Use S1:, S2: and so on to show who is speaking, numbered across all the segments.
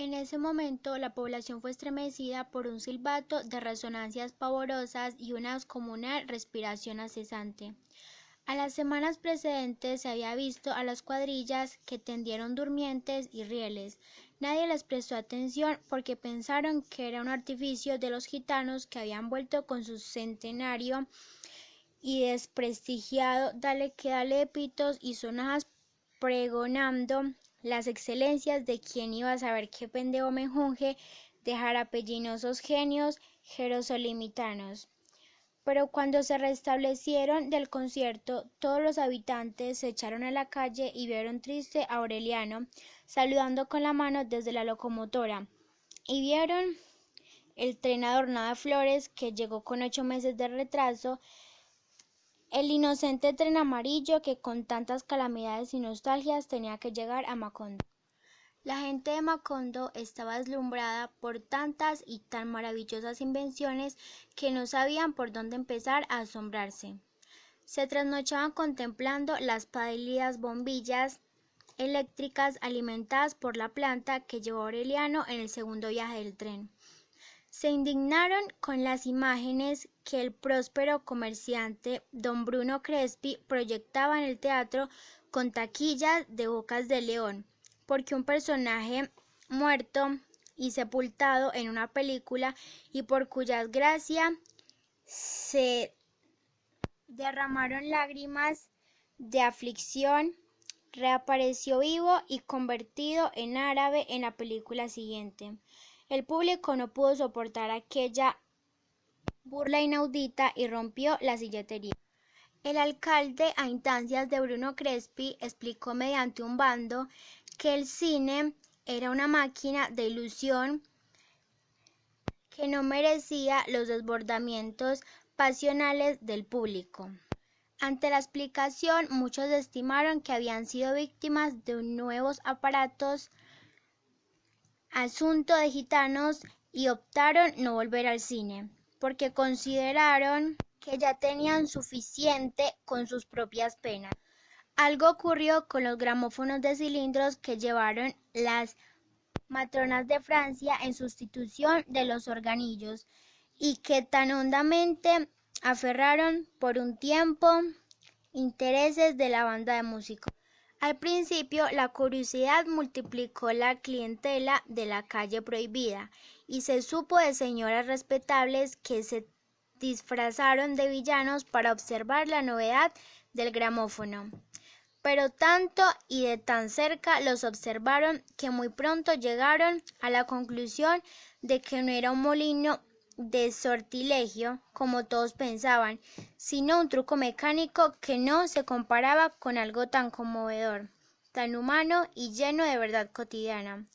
S1: En ese momento la población fue estremecida por un silbato de resonancias pavorosas y una descomunal respiración incesante. A las semanas precedentes se había visto a las cuadrillas que tendieron durmientes y rieles. Nadie les prestó atención porque pensaron que era un artificio de los gitanos que habían vuelto con su centenario y desprestigiado dale que dale de pitos y sonajas pregonando las excelencias de quien iba a saber qué pendejo menjunje de jarapellinosos genios jerosolimitanos. Pero cuando se restablecieron del concierto, todos los habitantes se echaron a la calle y vieron triste a Aureliano saludando con la mano desde la locomotora, y vieron el tren adornado de flores que llegó con 8 meses de retraso, el inocente tren amarillo que con tantas calamidades y nostalgias tenía que llegar a Macondo. La gente de Macondo estaba deslumbrada por tantas y tan maravillosas invenciones que no sabían por dónde empezar a asombrarse. Se trasnochaban contemplando las pálidas bombillas eléctricas alimentadas por la planta que llevó a Aureliano en el segundo viaje del tren. Se indignaron con las imágenes que el próspero comerciante don Bruno Crespi proyectaba en el teatro con taquillas de bocas de león, porque un personaje muerto y sepultado en una película y por cuya gracia se derramaron lágrimas de aflicción, reapareció vivo y convertido en árabe en la película siguiente. El público no pudo soportar aquella burla inaudita y rompió la silletería. El alcalde, a instancias de Bruno Crespi, explicó mediante un bando que el cine era una máquina de ilusión que no merecía los desbordamientos pasionales del público. Ante la explicación, muchos estimaron que habían sido víctimas de nuevos aparatos, asunto de gitanos, y optaron no volver al cine, porque consideraron que ya tenían suficiente con sus propias penas. Algo ocurrió con los gramófonos de cilindros que llevaron las matronas de Francia en sustitución de los organillos y que tan hondamente aferraron por un tiempo intereses de la banda de músicos. Al principio, la curiosidad multiplicó la clientela de la calle prohibida y se supo de señoras respetables que se disfrazaron de villanos para observar la novedad del gramófono. Pero tanto y de tan cerca los observaron que muy pronto llegaron a la conclusión de que no era un molino de sortilegio, como todos pensaban, sino un truco mecánico que no se comparaba con algo tan conmovedor, tan humano y lleno de verdad cotidiana.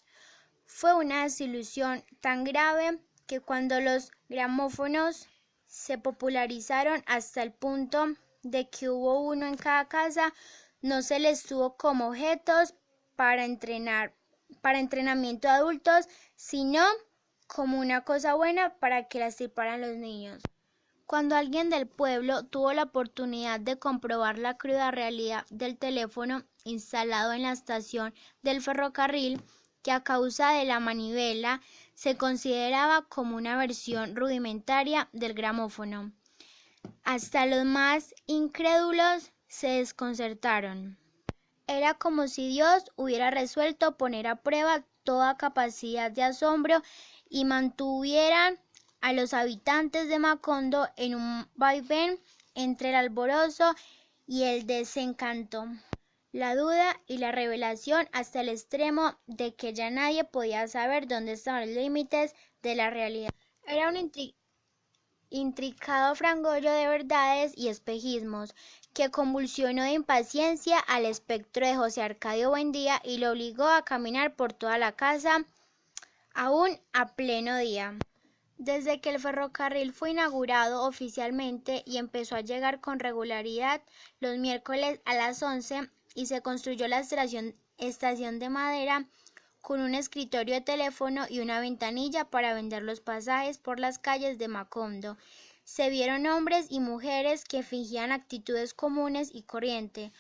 S1: Fue una desilusión tan grave que cuando los gramófonos se popularizaron hasta el punto de que hubo uno en cada casa, no se les tuvo como objetos para entrenamiento de adultos, sino como una cosa buena para que la estriparan los niños. Cuando alguien del pueblo tuvo la oportunidad de comprobar la cruda realidad del teléfono instalado en la estación del ferrocarril, que a causa de la manivela se consideraba como una versión rudimentaria del gramófono, hasta los más incrédulos se desconcertaron. Era como si Dios hubiera resuelto poner a prueba toda capacidad de asombro y mantuviera a los habitantes de Macondo en un vaivén entre el alborozo y el desencanto, la duda y la revelación, hasta el extremo de que ya nadie podía saber dónde estaban los límites de la realidad. Era un intricado fragollo de verdades y espejismos que convulsionó de impaciencia al espectro de José Arcadio Buendía y lo obligó a caminar por toda la casa aún a pleno día. Desde que el ferrocarril fue inaugurado oficialmente y empezó a llegar con regularidad los miércoles a las 11 y se construyó la estación de madera con un escritorio de teléfono y una ventanilla para vender los pasajes por las calles de Macondo, se vieron hombres y mujeres que fingían actitudes comunes y corrientes,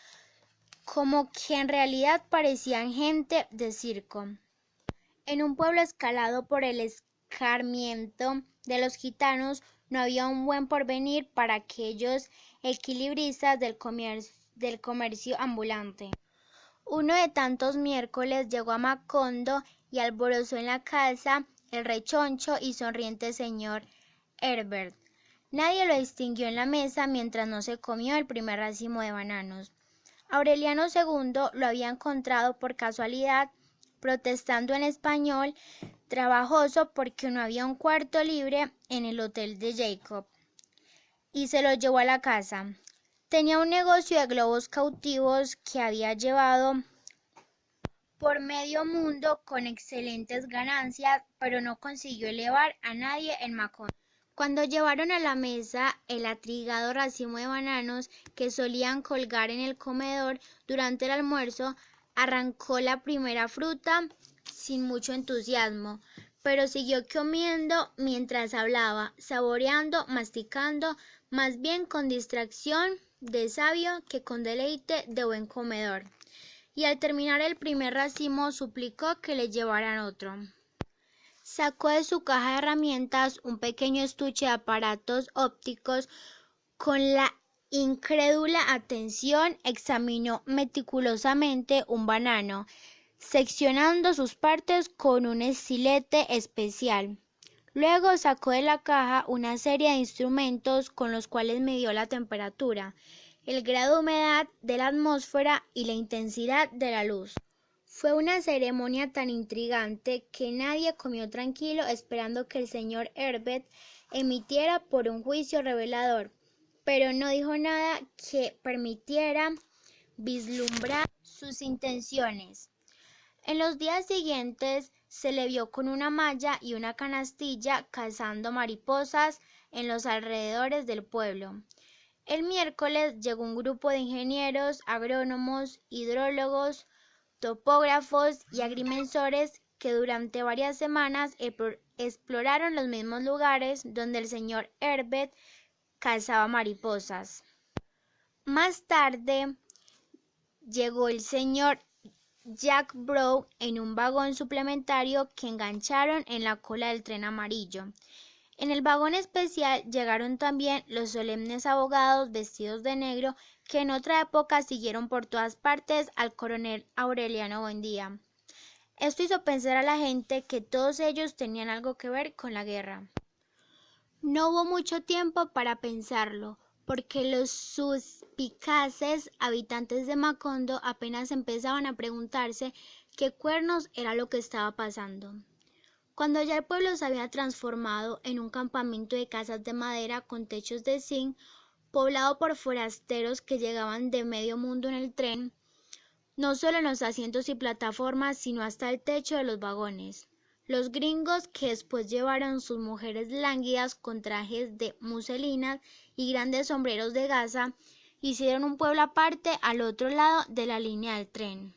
S1: como que en realidad parecían gente de circo. En un pueblo escalado por el escarmiento de los gitanos, no había un buen porvenir para aquellos equilibristas del comercio ambulante. Uno de tantos miércoles llegó a Macondo y alborozó en la casa el rechoncho y sonriente señor Herbert. Nadie lo distinguió en la mesa mientras no se comió el primer racimo de bananos. Aureliano II lo había encontrado por casualidad protestando en español trabajoso porque no había un cuarto libre en el hotel de Jacob, y se lo llevó a la casa. Tenía un negocio de globos cautivos que había llevado por medio mundo con excelentes ganancias, pero no consiguió elevar a nadie en Macondo. Cuando llevaron a la mesa el atrigado racimo de bananos que solían colgar en el comedor durante el almuerzo, arrancó la primera fruta sin mucho entusiasmo, pero siguió comiendo mientras hablaba, saboreando, masticando, más bien con distracción de sabio que con deleite de buen comedor. Y al terminar el primer racimo suplicó que le llevaran otro. Sacó de su caja de herramientas un pequeño estuche de aparatos ópticos. Con la incrédula atención examinó meticulosamente un banano, seccionando sus partes con un estilete especial. Luego sacó de la caja una serie de instrumentos con los cuales midió la temperatura, el grado de humedad de la atmósfera y la intensidad de la luz. Fue una ceremonia tan intrigante que nadie comió tranquilo esperando que el señor Herbert emitiera por un juicio revelador, pero no dijo nada que permitiera vislumbrar sus intenciones. En los días siguientes se le vio con una malla y una canastilla cazando mariposas en los alrededores del pueblo. El miércoles llegó un grupo de ingenieros, agrónomos, hidrólogos, topógrafos y agrimensores que durante varias semanas exploraron los mismos lugares donde el señor Herbert cazaba mariposas. Más tarde llegó el señor Jack Brown en un vagón suplementario que engancharon en la cola del tren amarillo. En el vagón especial llegaron también los solemnes abogados vestidos de negro que en otra época siguieron por todas partes al coronel Aureliano Buendía. Esto hizo pensar a la gente que todos ellos tenían algo que ver con la guerra. No hubo mucho tiempo para pensarlo, porque los suspicaces habitantes de Macondo apenas empezaban a preguntarse qué cuernos era lo que estaba pasando. Cuando ya el pueblo se había transformado en un campamento de casas de madera con techos de zinc, poblado por forasteros que llegaban de medio mundo en el tren, no solo en los asientos y plataformas, sino hasta el techo de los vagones. Los gringos, que después llevaron sus mujeres lánguidas con trajes de muselinas y grandes sombreros de gasa, hicieron un pueblo aparte al otro lado de la línea del tren.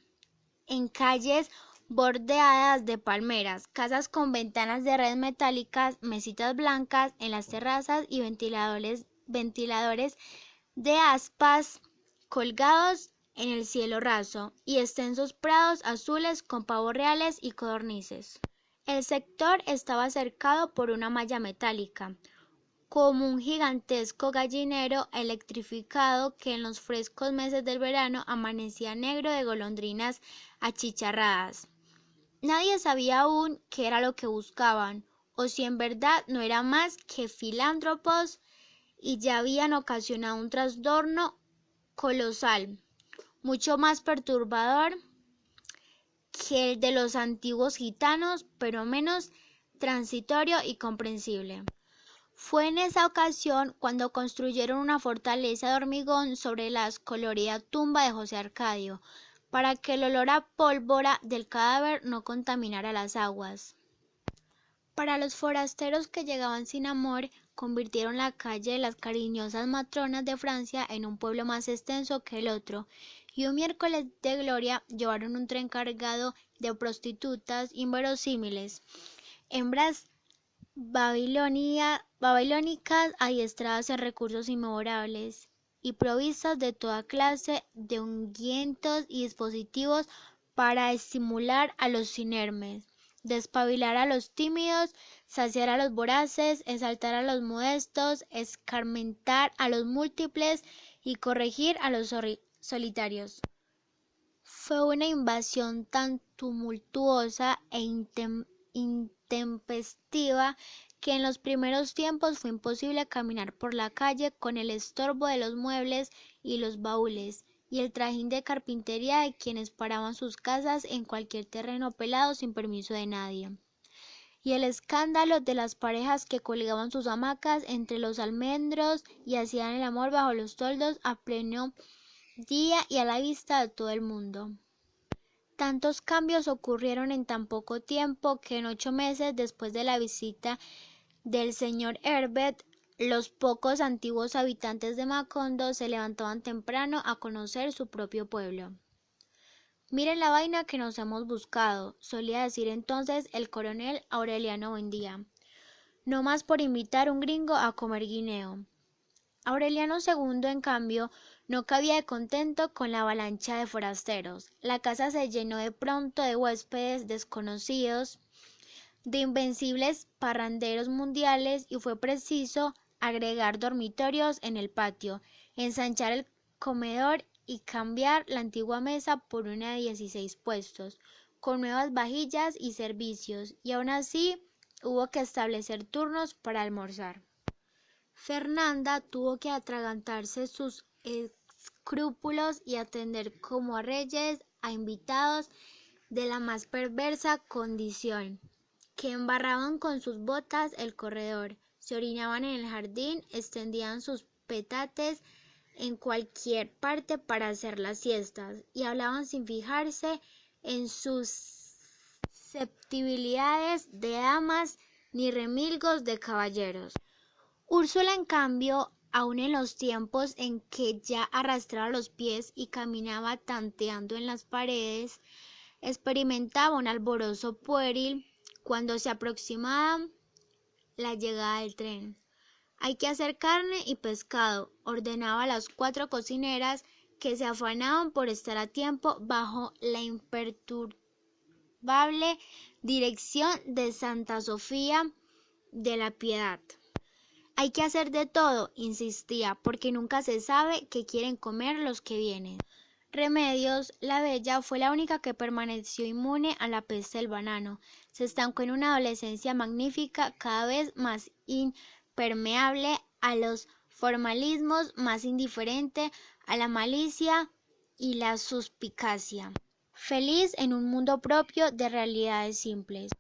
S1: En calles bordeadas de palmeras, casas con ventanas de red metálicas, mesitas blancas en las terrazas y ventiladores de aspas colgados en el cielo raso, y extensos prados azules con pavos reales y codornices. El sector estaba cercado por una malla metálica, como un gigantesco gallinero electrificado que en los frescos meses del verano amanecía negro de golondrinas achicharradas. Nadie sabía aún qué era lo que buscaban, o si en verdad no eran más que filántropos y ya habían ocasionado un trastorno colosal, mucho más perturbador que el de los antiguos gitanos, pero menos transitorio y comprensible. Fue en esa ocasión cuando construyeron una fortaleza de hormigón sobre la colorida tumba de José Arcadio, para que el olor a pólvora del cadáver no contaminara las aguas. Para los forasteros que llegaban sin amor, convirtieron la calle de las cariñosas matronas de Francia en un pueblo más extenso que el otro, y un miércoles de gloria llevaron un tren cargado de prostitutas inverosímiles, hembras babilónicas adiestradas en recursos inmemorables y provistas de toda clase de ungüentos y dispositivos para estimular a los inermes. despabilar a los tímidos, saciar a los voraces, exaltar a los modestos, escarmentar a los múltiples y corregir a los solitarios. Fue una invasión tan tumultuosa e intempestiva que en los primeros tiempos fue imposible caminar por la calle con el estorbo de los muebles y los baúles, y el trajín de carpintería de quienes paraban sus casas en cualquier terreno pelado sin permiso de nadie, y el escándalo de las parejas que colgaban sus hamacas entre los almendros y hacían el amor bajo los toldos a pleno día y a la vista de todo el mundo. Tantos cambios ocurrieron en tan poco tiempo que en 8 meses después de la visita del señor Herbert, los pocos antiguos habitantes de Macondo se levantaban temprano a conocer su propio pueblo. Miren la vaina que nos hemos buscado, solía decir entonces el coronel Aureliano Buendía, no más por invitar un gringo a comer guineo. Aureliano II, en cambio, no cabía de contento con la avalancha de forasteros. La casa se llenó de pronto de huéspedes desconocidos, de invencibles parranderos mundiales, y fue preciso agregar dormitorios en el patio, ensanchar el comedor y cambiar la antigua mesa por una de 16 puestos, con nuevas vajillas y servicios, y aun así hubo que establecer turnos para almorzar. Fernanda tuvo que atragantarse sus escrúpulos y atender como a reyes a invitados de la más perversa condición, que embarraban con sus botas el corredor, se orinaban en el jardín, extendían sus petates en cualquier parte para hacer las siestas y hablaban sin fijarse en sus susceptibilidades de damas ni remilgos de caballeros. Úrsula, en cambio, aun en los tiempos en que ya arrastraba los pies y caminaba tanteando en las paredes, experimentaba un alborozo pueril cuando se aproximaba la llegada del tren. Hay que hacer carne y pescado, ordenaba a las 4 cocineras que se afanaban por estar a tiempo bajo la imperturbable dirección de Santa Sofía de la Piedad. Hay que hacer de todo, insistía, porque nunca se sabe qué quieren comer los que vienen. Remedios, la bella, fue la única que permaneció inmune a la peste del banano. Se estancó en una adolescencia magnífica, cada vez más impermeable a los formalismos, más indiferente a la malicia y la suspicacia, feliz en un mundo propio de realidades simples.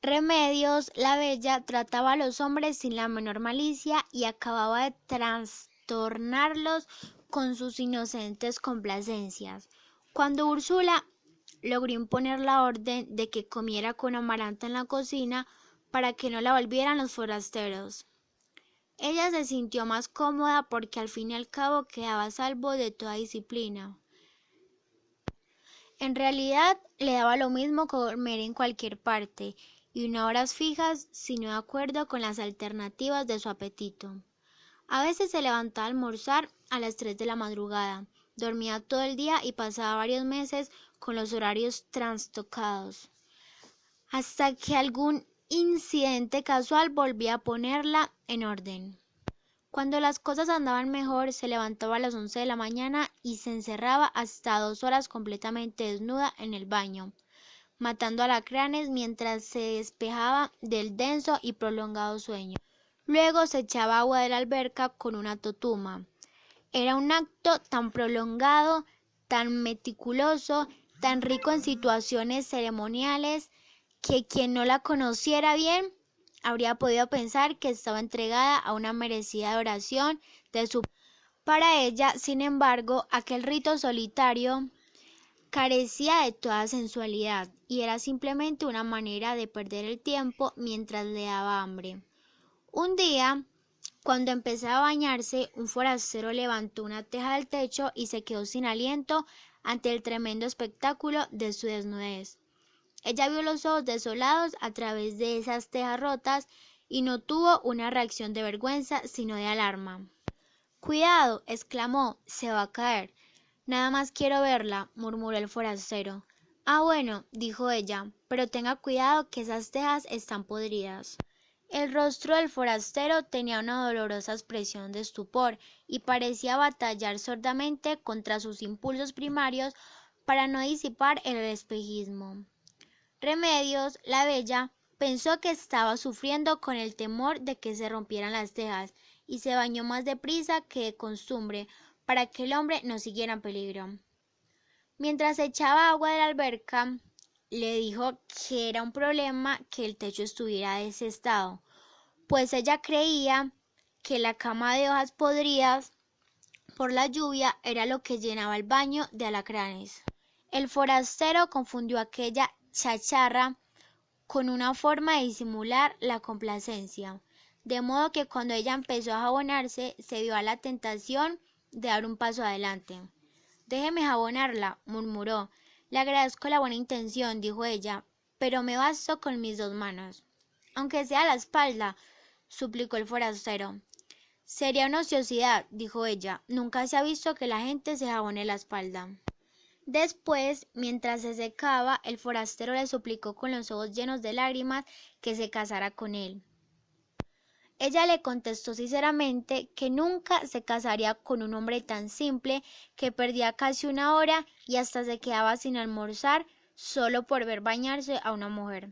S1: Remedios, la bella, trataba a los hombres sin la menor malicia y acababa de trastornarlos con sus inocentes complacencias. Cuando Úrsula logró imponer la orden de que comiera con Amaranta en la cocina para que no la volvieran los forasteros, ella se sintió más cómoda porque al fin y al cabo quedaba a salvo de toda disciplina. En realidad le daba lo mismo comer en cualquier parte y no a horas fijas, sino de acuerdo con las alternativas de su apetito. A veces se levantaba a almorzar a las 3 de la madrugada, dormía todo el día y pasaba varios meses con los horarios trastocados, hasta que algún incidente casual volvía a ponerla en orden. Cuando las cosas andaban mejor, se levantaba a las 11 de la mañana y se encerraba hasta 2 horas completamente desnuda en el baño, matando alacranes mientras se despejaba del denso y prolongado sueño. Luego se echaba agua de la alberca con una totuma. Era un acto tan prolongado, tan meticuloso, tan rico en situaciones ceremoniales, que quien no la conociera bien habría podido pensar que estaba entregada a una merecida adoración de su... Para ella, sin embargo, aquel rito solitario carecía de toda sensualidad y era simplemente una manera de perder el tiempo mientras le daba hambre. Un día, cuando empezaba a bañarse, un forastero levantó una teja del techo y se quedó sin aliento ante el tremendo espectáculo de su desnudez. Ella vio los ojos desolados a través de esas tejas rotas y no tuvo una reacción de vergüenza, sino de alarma. «Cuidado», exclamó, «se va a caer». «Nada más quiero verla», murmuró el forastero. Ah, bueno, dijo ella, pero tenga cuidado que esas tejas están podridas. El rostro del forastero tenía una dolorosa expresión de estupor y parecía batallar sordamente contra sus impulsos primarios para no disipar el espejismo. Remedios, la bella, pensó que estaba sufriendo con el temor de que se rompieran las tejas y se bañó más deprisa que de costumbre para que el hombre no siguiera en peligro. Mientras echaba agua de la alberca, le dijo que era un problema que el techo estuviera de ese estado, pues ella creía que la cama de hojas podridas por la lluvia era lo que llenaba el baño de alacranes. El forastero confundió aquella chacharra con una forma de disimular la complacencia, de modo que cuando ella empezó a jabonarse, se vio a la tentación de dar un paso adelante. Déjeme jabonarla, murmuró. Le agradezco la buena intención, dijo ella, pero me basto con mis dos manos. Aunque sea la espalda, suplicó el forastero. Sería una ociosidad, dijo ella. Nunca se ha visto que la gente se jabone la espalda. Después, mientras se secaba, el forastero le suplicó con los ojos llenos de lágrimas que se casara con él. Ella le contestó sinceramente que nunca se casaría con un hombre tan simple que perdía casi una hora y hasta se quedaba sin almorzar solo por ver bañarse a una mujer.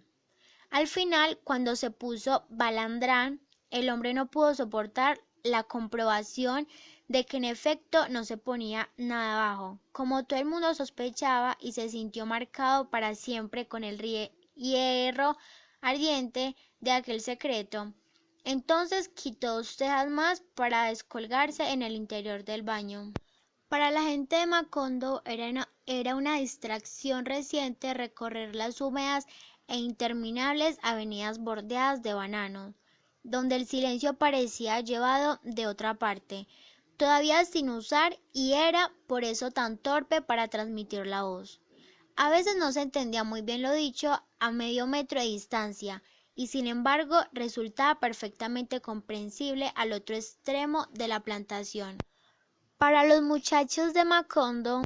S1: Al final, cuando se puso balandrán, el hombre no pudo soportar la comprobación de que en efecto no se ponía nada abajo, como todo el mundo sospechaba, y se sintió marcado para siempre con el hierro ardiente de aquel secreto. Entonces quitó 2 tejas más para descolgarse en el interior del baño. Para la gente de Macondo era una distracción reciente recorrer las húmedas e interminables avenidas bordeadas de bananos, donde el silencio parecía llevado de otra parte, todavía sin usar, y era por eso tan torpe para transmitir la voz. A veces no se entendía muy bien lo dicho a medio metro de distancia, y sin embargo resultaba perfectamente comprensible al otro extremo de la plantación. Para los muchachos de Macondo,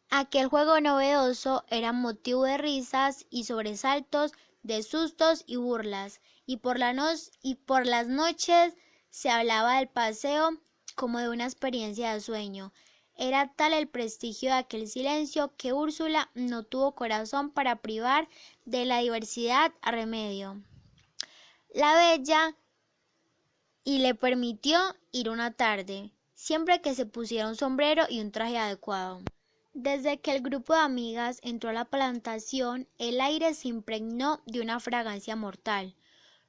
S1: aquel juego novedoso era motivo de risas y sobresaltos, de sustos y burlas, y por las noches se hablaba del paseo como de una experiencia de sueño. Era tal el prestigio de aquel silencio que Úrsula no tuvo corazón para privar de la diversidad a Remedio, la bella, y le permitió ir una tarde, siempre que se pusiera un sombrero y un traje adecuado. Desde que el grupo de amigas entró a la plantación, el aire se impregnó de una fragancia mortal.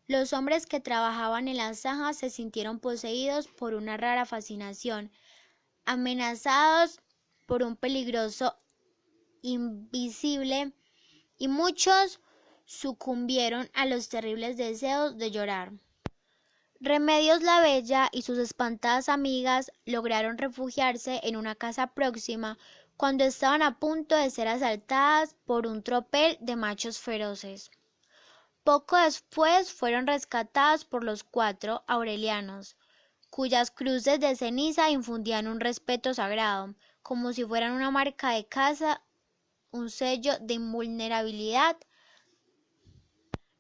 S1: Los hombres que trabajaban en las zanjas se sintieron poseídos por una rara fascinación, amenazados por un peligroso invisible, y muchos sucumbieron a los terribles deseos de llorar. Remedios la Bella y sus espantadas amigas lograron refugiarse en una casa próxima cuando estaban a punto de ser asaltadas por un tropel de machos feroces. Poco después fueron rescatadas por los 4 aurelianos, cuyas cruces de ceniza infundían un respeto sagrado, como si fueran una marca de casa, un sello de invulnerabilidad.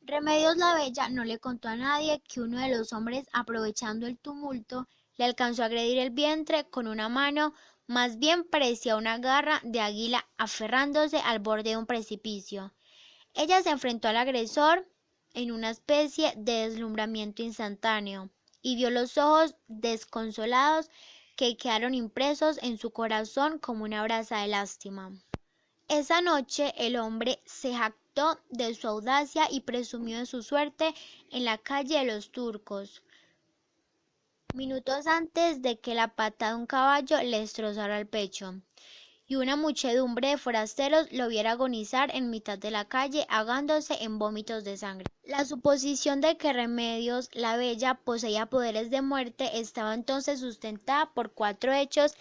S1: Remedios la Bella no le contó a nadie que uno de los hombres, aprovechando el tumulto, le alcanzó a agredir el vientre con una mano, más bien parecía una garra de águila aferrándose al borde de un precipicio. Ella se enfrentó al agresor en una especie de deslumbramiento instantáneo, y vio los ojos desconsolados que quedaron impresos en su corazón como una brasa de lástima. Esa noche el hombre se jactó de su audacia y presumió de su suerte en la calle de los Turcos, minutos antes de que la pata de un caballo le destrozara el pecho, y una muchedumbre de forasteros lo viera agonizar en mitad de la calle, ahogándose en vómitos de sangre. La suposición de que Remedios la Bella poseía poderes de muerte estaba entonces sustentada por 4 hechos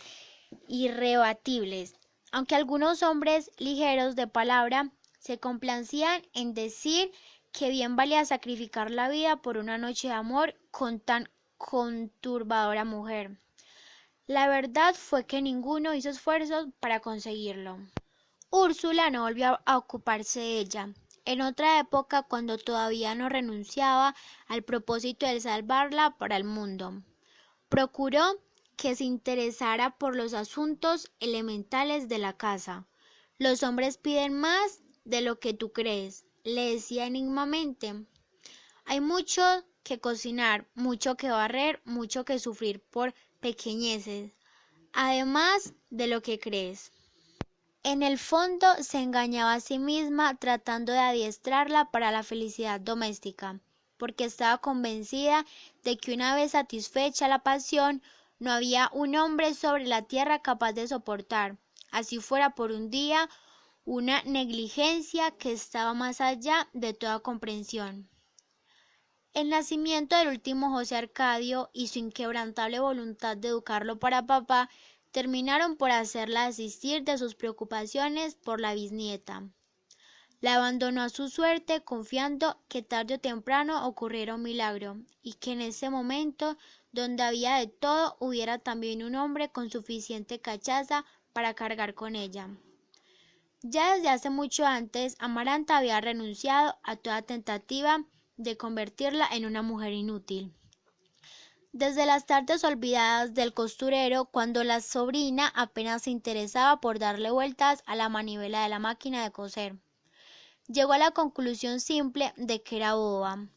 S1: irrebatibles, aunque algunos hombres ligeros de palabra se complacían en decir que bien valía sacrificar la vida por una noche de amor con tan conturbadora mujer. La verdad fue que ninguno hizo esfuerzos para conseguirlo. Úrsula no volvió a ocuparse de ella. En otra época, cuando todavía no renunciaba al propósito de salvarla para el mundo, procuró que se interesara por los asuntos elementales de la casa. Los hombres piden más de lo que tú crees, le decía enigmamente. Hay mucho que cocinar, mucho que barrer, mucho que sufrir por pequeñeces, además de lo que crees. En el fondo se engañaba a sí misma tratando de adiestrarla para la felicidad doméstica, porque estaba convencida de que una vez satisfecha la pasión, no había un hombre sobre la tierra capaz de soportar, así fuera por un día, una negligencia que estaba más allá de toda comprensión. El nacimiento del último José Arcadio y su inquebrantable voluntad de educarlo para papá terminaron por hacerla desistir de sus preocupaciones por la bisnieta. La abandonó a su suerte confiando que tarde o temprano ocurriera un milagro y que en ese momento, donde había de todo, hubiera también un hombre con suficiente cachaza para cargar con ella. Ya desde hace mucho antes, Amaranta había renunciado a toda tentativa de convertirla en una mujer inútil. Desde las tardes olvidadas del costurero, cuando la sobrina apenas se interesaba por darle vueltas a la manivela de la máquina de coser, llegó a la conclusión simple de que era boba.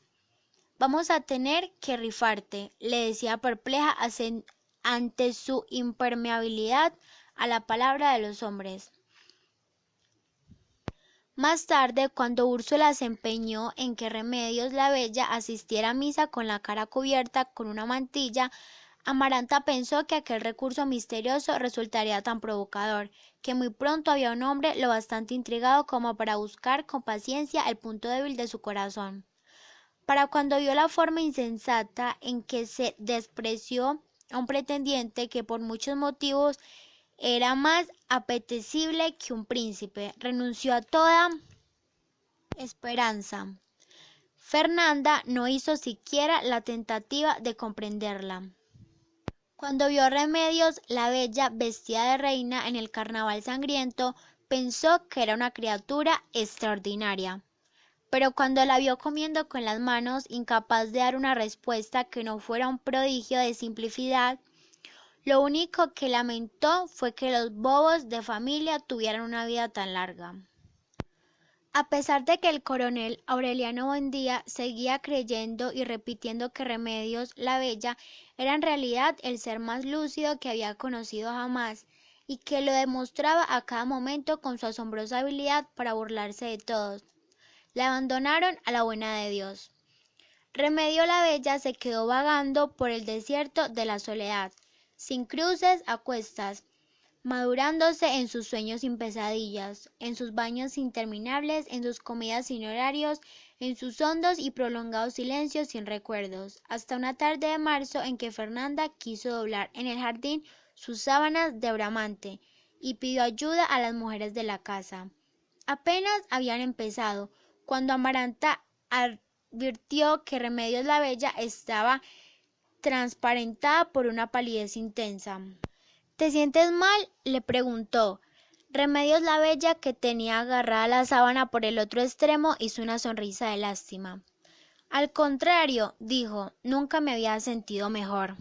S1: Vamos a tener que rifarte, le decía perpleja ante su impermeabilidad a la palabra de los hombres. Más tarde, cuando Úrsula se empeñó en que Remedios la Bella asistiera a misa con la cara cubierta con una mantilla, Amaranta pensó que aquel recurso misterioso resultaría tan provocador, que muy pronto había un hombre lo bastante intrigado como para buscar con paciencia el punto débil de su corazón. Para cuando vio la forma insensata en que se despreció a un pretendiente que por muchos motivos era más apetecible que un príncipe, renunció a toda esperanza. Fernanda no hizo siquiera la tentativa de comprenderla. Cuando vio a Remedios la Bella vestida de reina en el carnaval sangriento, pensó que era una criatura extraordinaria. Pero cuando la vio comiendo con las manos, incapaz de dar una respuesta que no fuera un prodigio de simplicidad, lo único que lamentó fue que los bobos de familia tuvieran una vida tan larga. A pesar de que el coronel Aureliano Buendía seguía creyendo y repitiendo que Remedios la Bella era en realidad el ser más lúcido que había conocido jamás, y que lo demostraba a cada momento con su asombrosa habilidad para burlarse de todos, la abandonaron a la buena de Dios. Remedios la Bella se quedó vagando por el desierto de la soledad, sin cruces a cuestas, madurándose en sus sueños sin pesadillas, en sus baños interminables, en sus comidas sin horarios, en sus hondos y prolongados silencios sin recuerdos, hasta una tarde de marzo en que Fernanda quiso doblar en el jardín sus sábanas de bramante y pidió ayuda a las mujeres de la casa. Apenas habían empezado, cuando Amaranta advirtió que Remedios la Bella estaba transparentada por una palidez intensa. ¿Te sientes mal?, le preguntó. Remedios la Bella, que tenía agarrada la sábana por el otro extremo, hizo una sonrisa de lástima. Al contrario, dijo, nunca me había sentido mejor.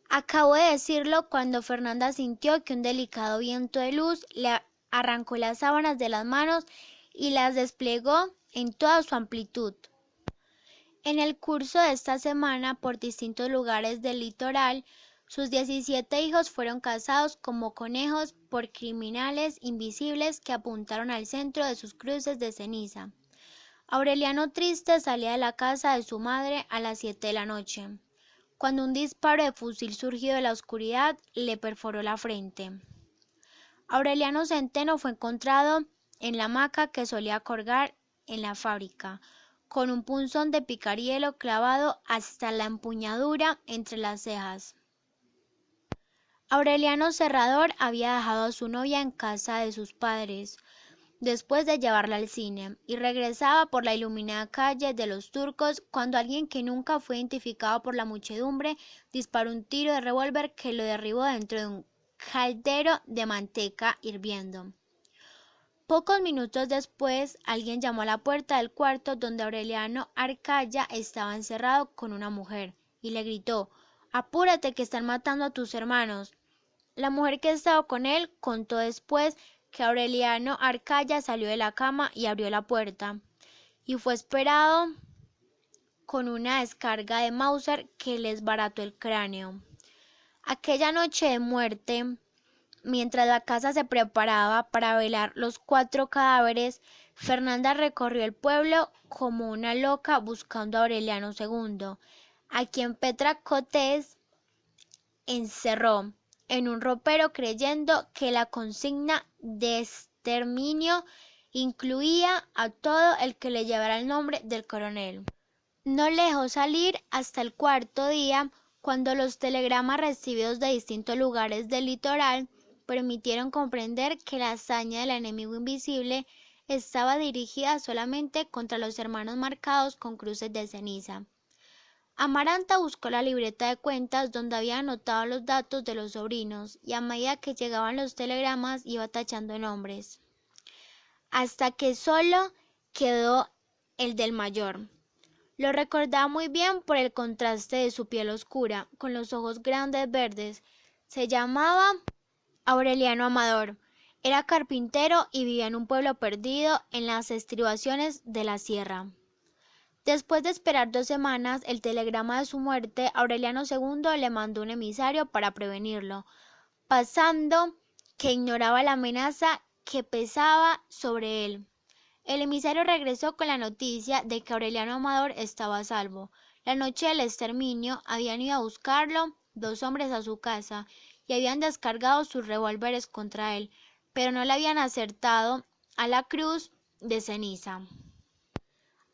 S1: Acabó de decirlo cuando Fernanda sintió que un delicado viento de luz le arrancó las sábanas de las manos y las desplegó en toda su amplitud. En el curso de esta semana, por distintos lugares del litoral, sus 17 hijos fueron cazados como conejos por criminales invisibles que apuntaron al centro de sus cruces de ceniza. Aureliano triste salía de la casa de su madre a las 7 de la noche, cuando un disparo de fusil surgido de la oscuridad le perforó la frente. Aureliano Centeno fue encontrado en la hamaca que solía colgar en la fábrica, con un punzón de picarielo clavado hasta la empuñadura entre las cejas. Aureliano Serrador había dejado a su novia en casa de sus padres, después de llevarla al cine, y regresaba por la iluminada calle de los Turcos cuando alguien que nunca fue identificado por la muchedumbre disparó un tiro de revólver que lo derribó dentro de un caldero de manteca hirviendo. Pocos minutos después, alguien llamó a la puerta del cuarto donde Aureliano Arcaya estaba encerrado con una mujer, y le gritó: «Apúrate, que están matando a tus hermanos». La mujer que estaba con él contó después que Aureliano Arcaya salió de la cama y abrió la puerta, y fue esperado con una descarga de Mauser que le desbarató el cráneo. Aquella noche de muerte, mientras la casa se preparaba para velar los 4 cadáveres, Fernanda recorrió el pueblo como una loca buscando a Aureliano II, a quien Petra Cotes encerró en un ropero creyendo que la consigna de exterminio incluía a todo el que le llevara el nombre del coronel. No le dejó salir hasta el 4.º día, cuando los telegramas recibidos de distintos lugares del litoral permitieron comprender que la hazaña del enemigo invisible estaba dirigida solamente contra los hermanos marcados con cruces de ceniza. Amaranta buscó la libreta de cuentas donde había anotado los datos de los sobrinos, y a medida que llegaban los telegramas iba tachando nombres, hasta que solo quedó el del mayor. Lo recordaba muy bien por el contraste de su piel oscura, con los ojos grandes verdes. Se llamaba Aureliano Amador. Era carpintero y vivía en un pueblo perdido en las estribaciones de la sierra. Después de esperar 2 semanas el telegrama de su muerte, Aureliano II le mandó un emisario para prevenirlo, pasando que ignoraba la amenaza que pesaba sobre él. El emisario regresó con la noticia de que Aureliano Amador estaba a salvo. La noche del exterminio habían ido a buscarlo 2 hombres a su casa y habían descargado sus revólveres contra él, pero no le habían acertado a la cruz de ceniza.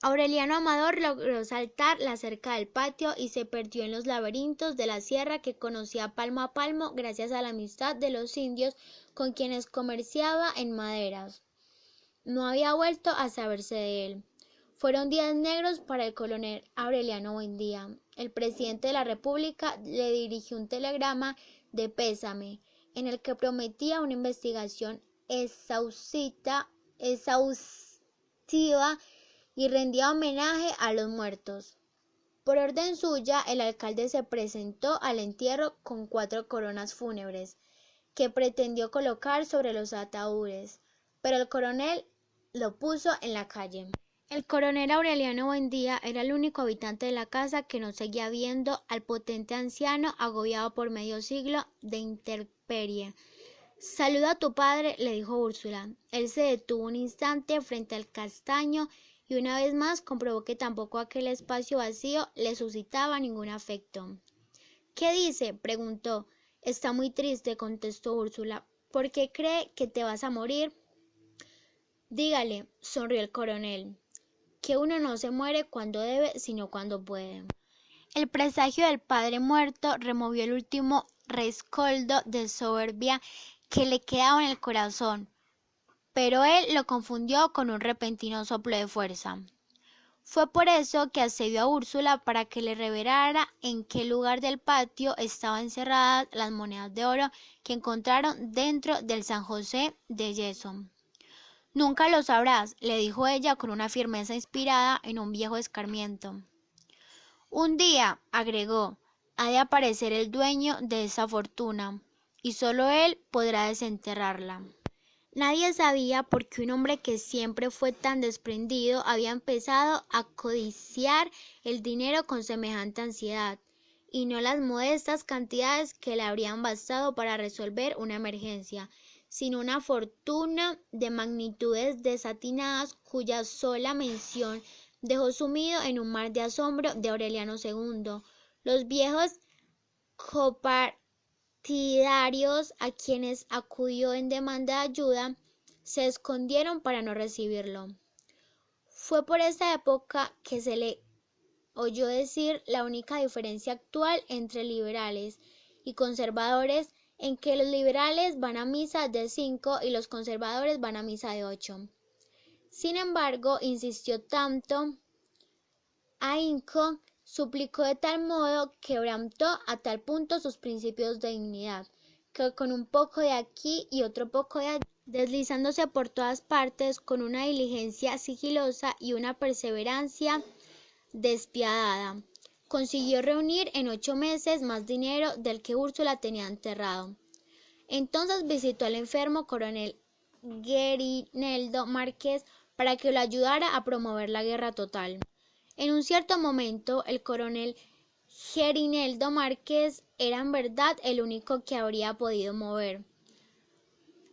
S1: Aureliano Amador logró saltar la cerca del patio y se perdió en los laberintos de la sierra que conocía palmo a palmo gracias a la amistad de los indios con quienes comerciaba en maderas. No había vuelto a saberse de él. Fueron días negros para el coronel Aureliano Buendía. El presidente de la República le dirigió un telegrama de pésame, en el que prometía una investigación exhaustiva y rendía homenaje a los muertos. Por orden suya, el alcalde se presentó al entierro con 4 coronas fúnebres, que pretendió colocar sobre los ataúdes, pero el coronel lo puso en la calle. El coronel Aureliano Buendía era el único habitante de la casa que no seguía viendo al potente anciano agobiado por medio siglo de intemperie. «Saluda a tu padre», le dijo Úrsula. Él se detuvo un instante frente al castaño y una vez más comprobó que tampoco aquel espacio vacío le suscitaba ningún afecto. «¿Qué dice?», preguntó. «Está muy triste», contestó Úrsula. «¿Por qué cree que te vas a morir?». «Dígale», sonrió el coronel, «que uno no se muere cuando debe, sino cuando puede». El presagio del padre muerto removió el último rescoldo de soberbia que le quedaba en el corazón, pero él lo confundió con un repentino soplo de fuerza. Fue por eso que accedió a Úrsula para que le revelara en qué lugar del patio estaban encerradas las monedas de oro que encontraron dentro del San José de yeso. «Nunca lo sabrás», le dijo ella con una firmeza inspirada en un viejo escarmiento. «Un día», agregó, «ha de aparecer el dueño de esa fortuna, y solo él podrá desenterrarla». Nadie sabía por qué un hombre que siempre fue tan desprendido había empezado a codiciar el dinero con semejante ansiedad, y no las modestas cantidades que le habrían bastado para resolver una emergencia, sino una fortuna de magnitudes desatinadas cuya sola mención dejó sumido en un mar de asombro de Aureliano II. Los viejos copartidarios a quienes acudió en demanda de ayuda se escondieron para no recibirlo. Fue por esa época que se le oyó decir la única diferencia actual entre liberales y conservadores, en que los liberales van a misa de 5 y los conservadores van a misa de 8. Sin embargo, insistió tanto ahínco, suplicó de tal modo, quebrantó a tal punto sus principios de dignidad, que con un poco de aquí y otro poco de allá deslizándose por todas partes con una diligencia sigilosa y una perseverancia despiadada. Consiguió reunir en 8 meses más dinero del que Úrsula tenía enterrado. Entonces visitó al enfermo coronel Gerineldo Márquez para que lo ayudara a promover la guerra total. En un cierto momento, el coronel Gerineldo Márquez era en verdad el único que habría podido mover,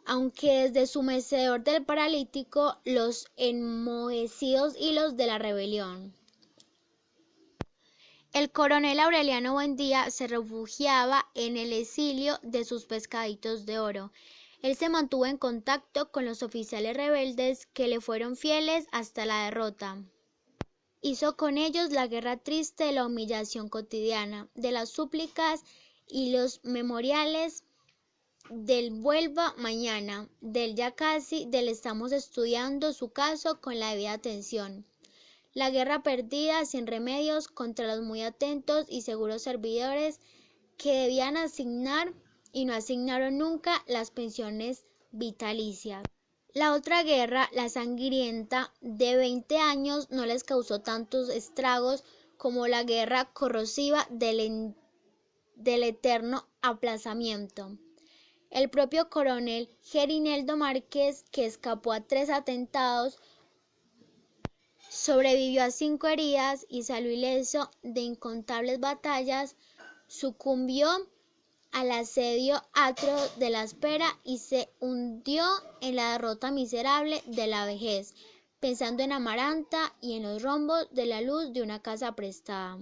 S1: aunque desde su mecedor del paralítico, los enmohecidos hilos de la rebelión. El coronel Aureliano Buendía se refugiaba en el exilio de sus pescaditos de oro. Él se mantuvo en contacto con los oficiales rebeldes que le fueron fieles hasta la derrota. Hizo con ellos la guerra triste de la humillación cotidiana, de las súplicas y los memoriales, del vuelva mañana, del ya casi, del estamos estudiando su caso con la debida atención. La guerra perdida sin remedios contra los muy atentos y seguros servidores que debían asignar y no asignaron nunca las pensiones vitalicias. La otra guerra, la sangrienta, de 20 años, no les causó tantos estragos como la guerra corrosiva del eterno aplazamiento. El propio coronel Gerineldo Márquez, que escapó a 3 atentados, sobrevivió a 5 heridas y salió ileso de incontables batallas, sucumbió al asedio atro de la espera y se hundió en la derrota miserable de la vejez, pensando en Amaranta y en los rombos de la luz de una casa prestada.